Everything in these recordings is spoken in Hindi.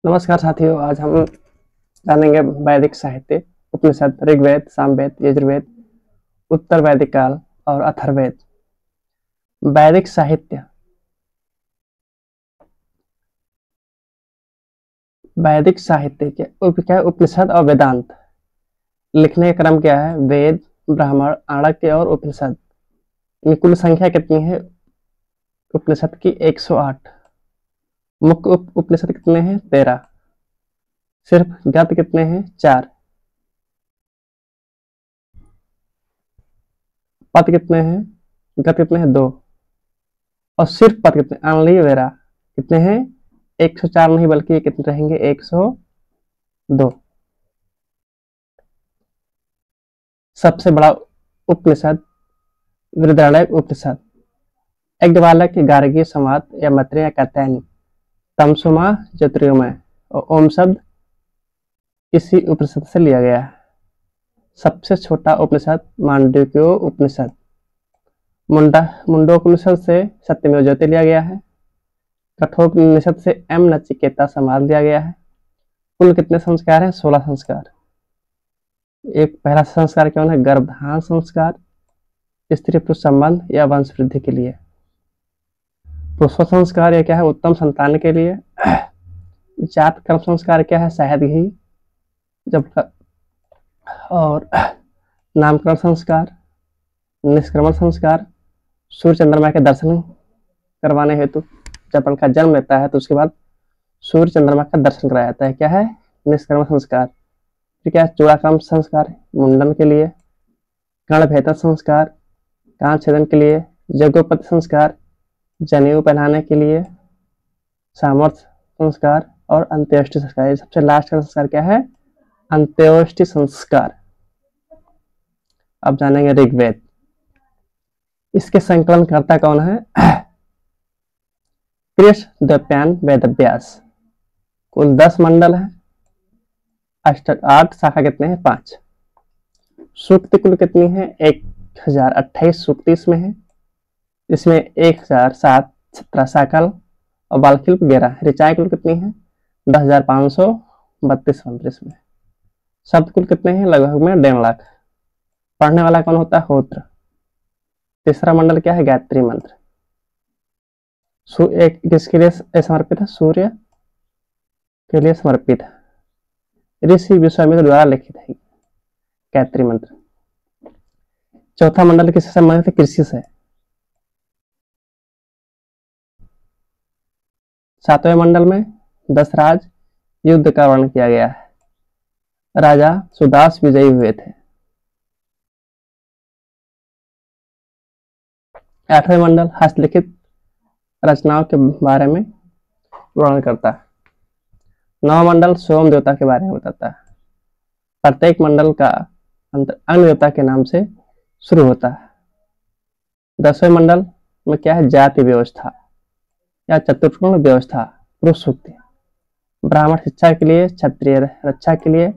नमस्कार साथियों, आज हम जानेंगे वैदिक साहित्य, उपनिषद, ऋग्वेद, सामवेद, यजुर्वेद, उत्तर वैदिक काल और अथर्ववेद। वैदिक साहित्य। वैदिक साहित्य क्या है? उपनिषद और वेदांत। लिखने का क्रम क्या है? वेद, ब्राह्मण, आरण्यक और उपनिषद। इनकी कुल संख्या कितनी है? उपनिषद की 108। मुख्य उपनिषद कितने हैं? 13। सिर्फ गद्य कितने हैं? 4। पद कितने हैं? गद्य कितने हैं? 2। और सिर्फ पद कितने? अनली वेरा कितने हैं? 104 नहीं, बल्कि ये कितने रहेंगे? 102। सबसे बड़ा उपनिषद बृहदारण्यक उपनिषद। याज्ञवल्क्य की गार्गी संवाद या मैत्रेय या कात्यायनी, तमसोमा ज्योतिर्गमय और ओम शब्द इसी उपनिषद से लिया गया है। सबसे छोटा उपनिषद मांडुक्य उपनिषद। मुंडोपनिषद से सत्यमेव ज्योति लिया गया है। कठोपनिषद से एम नचिकेता संवाद लिया गया है। कुल कितने संस्कार हैं? 16 संस्कार। एक पहला संस्कार कौन है? गर्भधारण संस्कार, स्त्री पुरुष संबंध या वंश वृद्धि के लिए। पुष्प संस्कार या क्या है? उत्तम संतान के लिए। जात कर्म संस्कार क्या है? शहद घी जब। और नामकरण संस्कार, निष्क्रमण संस्कार, सूर्य चंद्रमा के दर्शन करवाने हेतु जब लड़का जन्म लेता है तो उसके बाद सूर्य चंद्रमा का दर्शन कराया जाता है। क्या है? निष्क्रमण संस्कार। फिर क्या है? चूड़ाक्रम संस्कार मुंडन के लिए। कर्णभेदन संस्कार कान छेदन के लिए। यज्ञोपवीत संस्कार जनेऊ पहनाने के लिए। सामर्थ्य संस्कार और अंत्येष्टि संस्कार। सबसे लास्ट का संस्कार क्या है? अंत्योष्टि संस्कार। अब जानेंगे ऋग्वेद। इसके संकलनकर्ता कौन है? कृष्ण द्वैपायन वेदव्यास। कुल 10 मंडल है। 8 शाखा कितने हैं? 5। सूक्ति कुल कितनी है? 1028 सूक्ति इसमें है। इसमें 1007 शाकल और बालकिल्प 11। ऋचाएं कुल कितनी है? 10,532 मंत्र इसमें। शब्द कुल कितने हैं? लगभग में 1.5 लाख। पढ़ने वाला कौन होता है? होत्र। तीसरा मंडल क्या है? गायत्री मंत्र। एक किसके लिए समर्पित है? सूर्य के लिए समर्पित है। ऋषि विश्वामित्र द्वारा लिखित है गायत्री मंत्र। चौथा मंडल किससे संबंधित है? कृषि से। 7वें मंडल में दशराज युद्ध का वर्णन किया गया है। राजा सुदास विजयी हुए थे। 8वें मंडल हस्तलिखित रचनाओं के बारे में वर्णन करता है। 9वां मंडल सोम देवता के बारे में बताता है। प्रत्येक मंडल का अन्य देवता के नाम से शुरू होता है। 10वें मंडल में क्या है? जाति व्यवस्था या चतुर्कोण व्यवस्था, पुरुष सूक्ति। ब्राह्मण शिक्षा के लिए, क्षत्रिय रक्षा के लिए,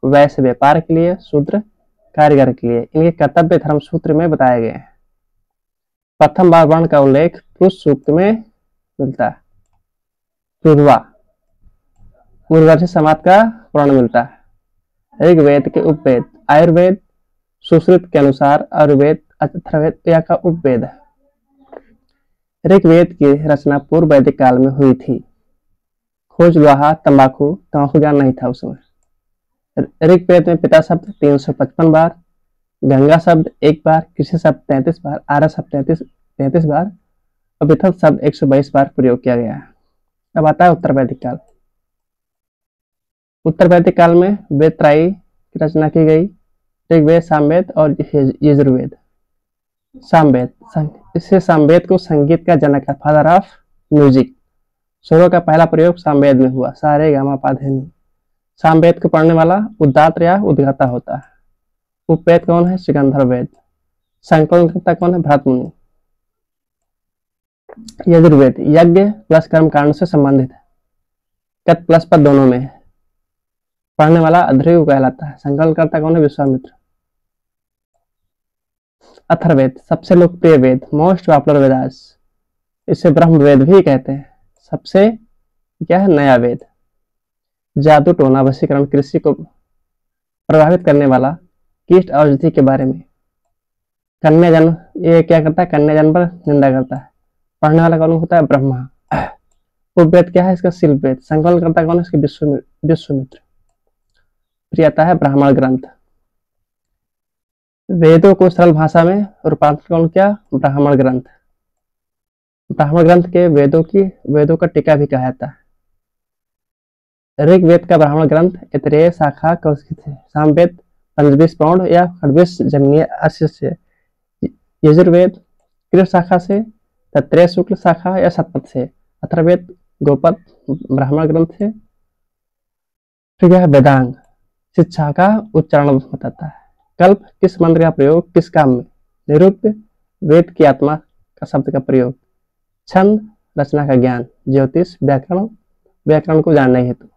वैश्य व्यापार के लिए, शूद्र कारीगर के लिए। इनके कर्तव्य धर्म सूत्र में बताए गए हैं। प्रथम बार वर्ण का उल्लेख पुरुष सूक्त में मिलता है। मूर्धन्य समाज का वर्ण मिलता है। ऋग्वेद के उपवेद आयुर्वेद, सुश्रुत के अनुसार आयुर्वेद अथर्ववेद का उपवेद है। ऋग्वेद की रचना पूर्व वैदिक काल में हुई थी। खोज लोहा तंबाकू ज्ञान नहीं था उसमें। ऋग्वेद में पिता शब्द 355 बार, गंगा शब्द 1 बार, कृषि शब्द 33 बार, आर्य शब्द 33 बार और विथत शब्द 122 बार प्रयोग किया गया है। अब आता है उत्तर वैदिक काल। उत्तर वैदिक काल में वेद त्रयी की रचना की गई। ऋग्वेद, सामवेद और यजुर्वेद। सामवेद, इससे सामवेद को संगीत का जनक है, फादर ऑफ म्यूजिक। स्वरों का पहला प्रयोग सामवेद में हुआ। सारे गामा पाधेनी। सामवेद को पढ़ने वाला उद्दात या उद्गाता होता है। उपवेद कौन है? सिकंदर वेद। संकलनकर्ता कौन है? भरत मुनि। यजुर्वेद यज्ञ प्लस कर्म कांड से संबंधित है। कत प्लस पद दोनों में है। पढ़ने वाला अध्वर्यु कहलाता है। संकलनकर्ता कौन है? विश्वामित्र। अथर्ववेद सबसे लोकप्रिय वेद, मोस्ट पॉपुलर वेदास। इसे ब्रह्म वेद भी कहते हैं। सबसे क्या है? नया वेद। जादू टोना वशीकरण कृषि को प्रभावित करने वाला कीट औषधि के बारे में। कन्या जन्म, ये क्या करता है, कन्या जन्म पर निंदा करता है। पढ़ने वाला कौन होता है, ब्रह्मा। उपवेद क्या है इसका, शिल्पवेद। संकलन करता कौन है इसके, विश्वामित्र। फिर आता है ब्राह्मण ग्रंथ। वेदों को सरल भाषा में रूपांतरण कौन किया, ब्राह्मण ग्रंथ। ब्राह्मण ग्रंथ के वेदों का टीका भी कहा जाता है। ऋग्वेद का ब्राह्मण ग्रंथ ऐतरेय शाखा कौशिक है। सामवेद पंचदश प्रौढ़ या खड्वेश जन्य अश्य से। यजुर्वेद कृष्ण शाखा से, तत्रेय शुक्ल शाखा या शतपथ से। अथर्ववेद गोपद ब्राह्मण ग्रंथ से। फिर यह वेदांग शिक्षा का उच्चारण बताता है। कल्प किस मंत्र का प्रयोग किस काम में, निरुक्त वेद की आत्मा का शब्द का प्रयोग। छंद रचना का ज्ञान। ज्योतिष व्याकरण को जानने हेतु।